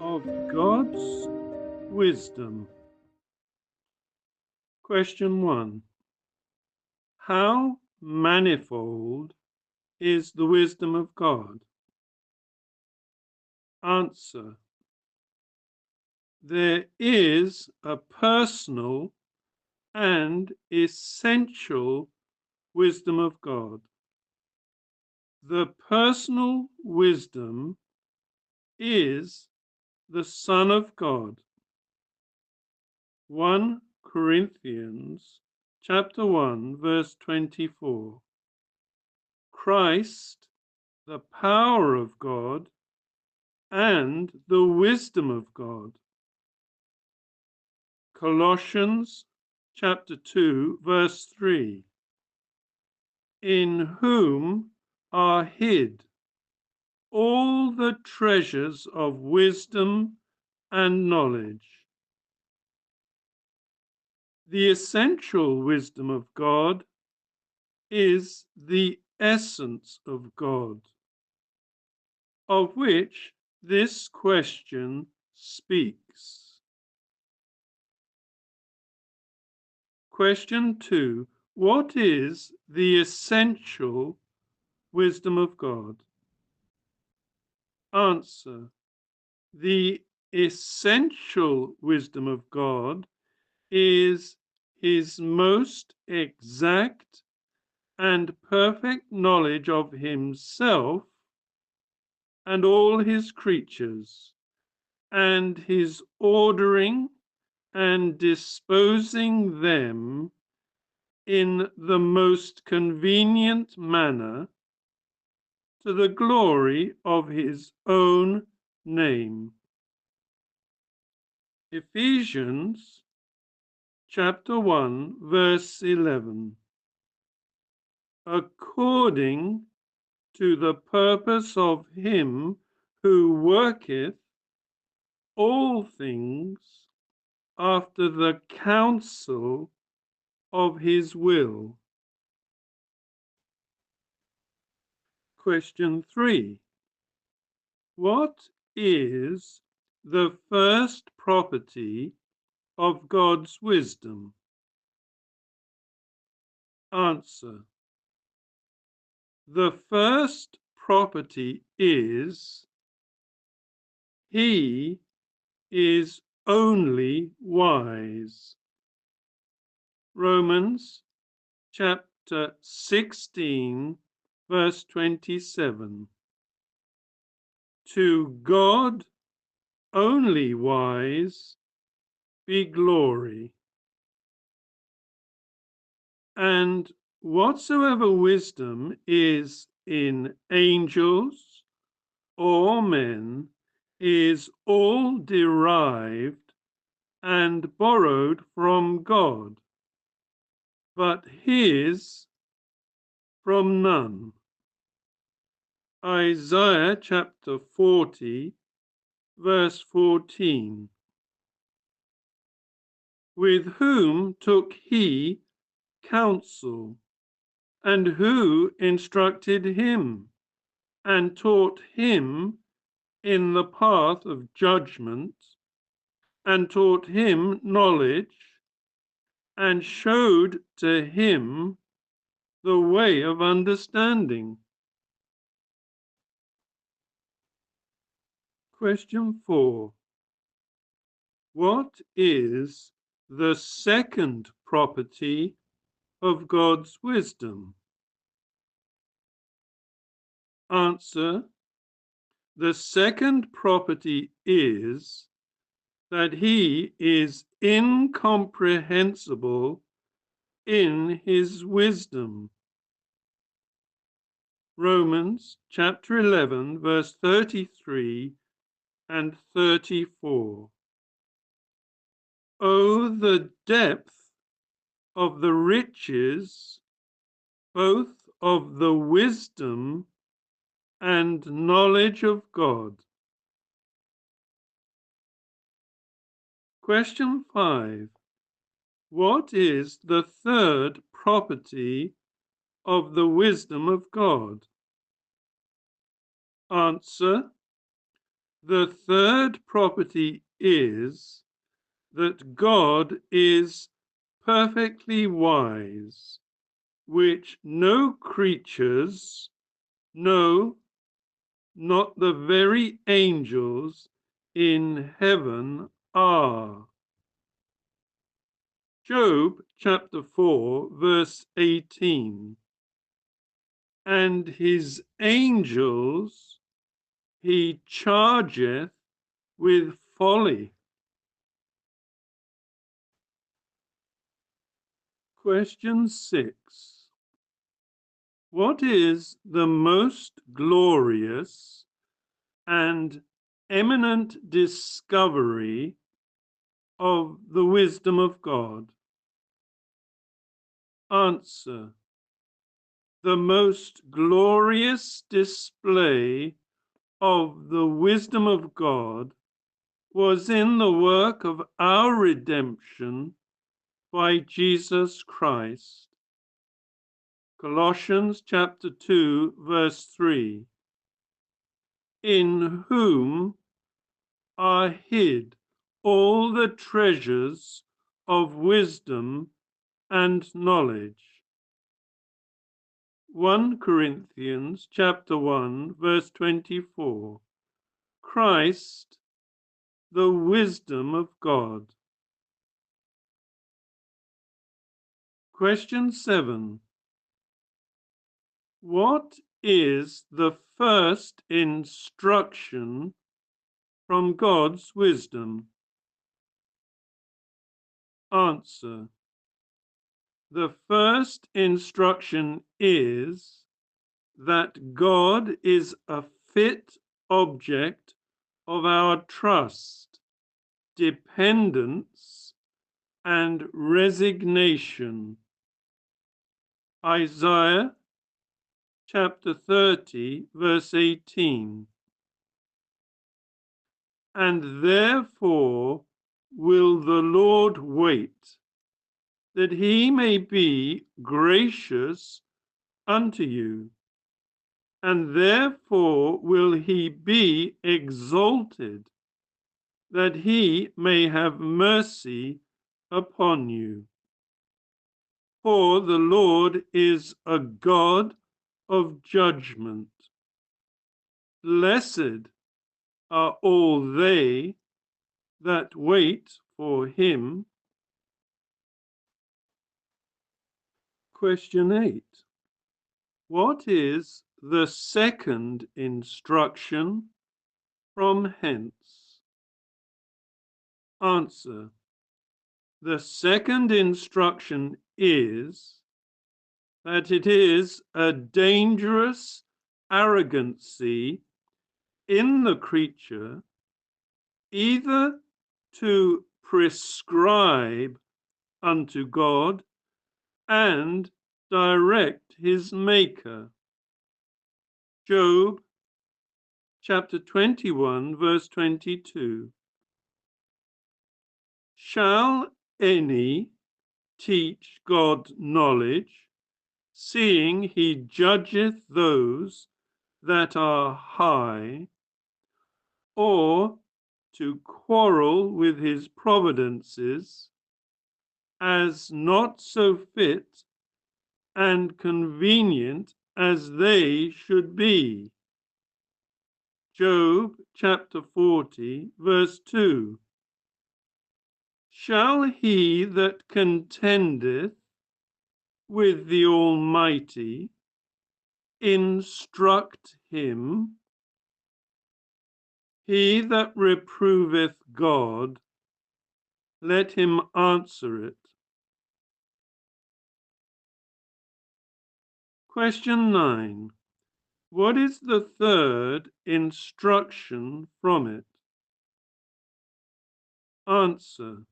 Of God's wisdom. Question 1. How manifold is the wisdom of God? Answer. There is a personal and essential wisdom of God. The personal wisdom is the Son of God. 1 Corinthians chapter 1 verse 24. Christ, the power of God and the wisdom of God. Colossians chapter 2 verse 3. In whom are hid all the treasures of wisdom and knowledge. The essential wisdom of God is the essence of God, of which this question speaks. Question 2. What is the essential wisdom of God? Answer. The essential wisdom of God is his most exact and perfect knowledge of himself and all his creatures, and his ordering and disposing them in the most convenient manner to the glory of his own name. Ephesians chapter 1 verse 11. According to the purpose of him who worketh all things after the counsel of his will. Question 3. What is the first property of God's wisdom? Answer. The first property is he is only wise. Romans chapter 16 verse 27. To God only wise be glory. And whatsoever wisdom is in angels or men is all derived and borrowed from God, but his from none. Isaiah chapter 40 verse 14. With whom took he counsel, and who instructed him, and taught him in the path of judgment, and taught him knowledge, and showed to him the way of understanding. Question 4. What is the second property of God's wisdom? Answer. The second property is that he is incomprehensible in his wisdom. Romans chapter 11 verse 33 and 34. Oh, the depth of the riches, both of the wisdom and knowledge of God. Question 5. What is the third property of the wisdom of God? Answer: the third property is that God is perfectly wise, which no creatures, no, not the very angels in heaven are. Job chapter 4, verse 18. And his angels he chargeth with folly. Question 6. What is the most glorious and eminent discovery of the wisdom of God? Answer: the most glorious display of the wisdom of God was in the work of our redemption by Jesus Christ. Colossians chapter 2, verse 3. In whom are hid all the treasures of wisdom and knowledge. 1 Corinthians chapter 1, verse 24. Christ, the wisdom of God. Question 7. What is the first instruction from God's wisdom? Answer: the first instruction is that God is a fit object of our trust, dependence, and resignation. Isaiah chapter 30, verse 18. And therefore will the Lord wait, that he may be gracious unto you, and therefore will he be exalted, that he may have mercy upon you. For the Lord is a God of judgment. Blessed are all they that wait for him. Question 8. What is the second instruction from hence? Answer: the second instruction is that it is a dangerous arrogancy in the creature either to prescribe unto God and direct his maker. Job chapter 21, verse 22. Shall any teach God knowledge, seeing he judgeth those that are high, or to quarrel with his providences, as not so fit and convenient as they should be? Job chapter 40, verse 2. Shall he that contendeth with the Almighty instruct him? He that reproveth God, let him answer it. Question 9. What is the third instruction from it? Answer: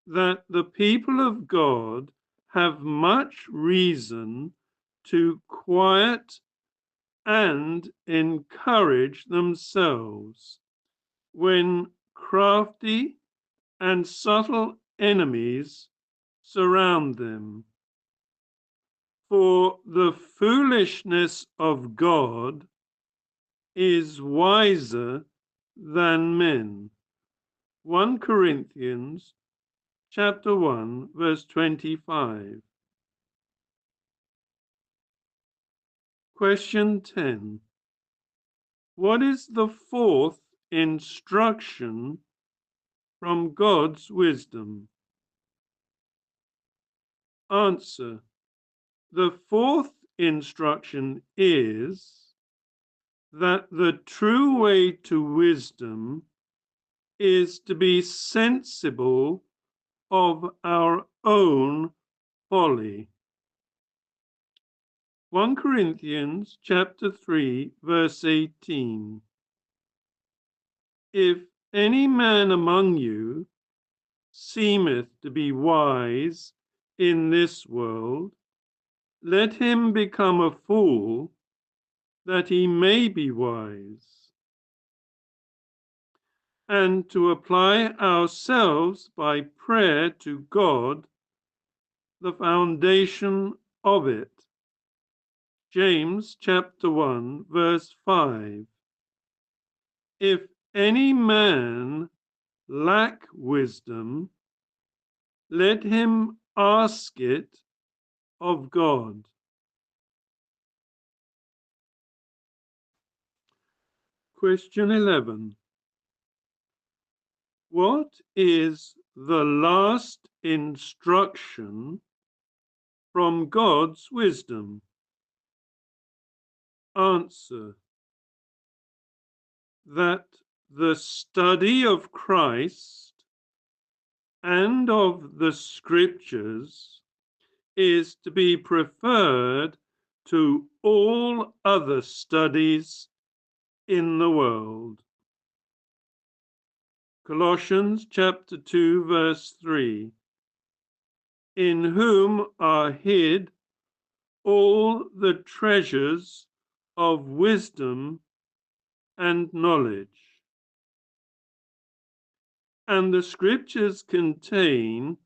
that the people of God have much reason to quiet and encourage themselves when crafty and subtle enemies surround them. For the foolishness of God is wiser than men. 1 Corinthians chapter 1, verse 25. Question 10. What is the fourth instruction from God's wisdom? Answer. The fourth instruction is that the true way to wisdom is to be sensible of our own folly. 1 Corinthians chapter 3, verse 18. If any man among you seemeth to be wise in this world, let him become a fool, that he may be wise. And to apply ourselves by prayer to God, the foundation of it. James chapter 1, verse 5. If any man lack wisdom, let him ask it of God. Question 11. What is the last instruction from God's wisdom? Answer. That the study of Christ and of the Scriptures is to be preferred to all other studies in the world. Colossians chapter 2, verse 3. In whom are hid all the treasures of wisdom and knowledge. And the Scriptures contain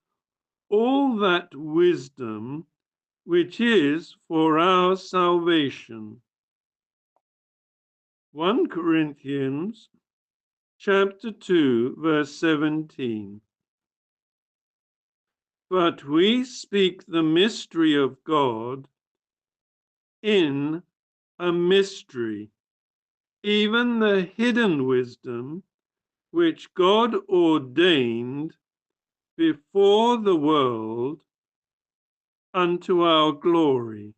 all that wisdom which is for our salvation. 1 Corinthians chapter 2, verse 17. But we speak the mystery of God in a mystery, even the hidden wisdom which God ordained before the world unto our glory.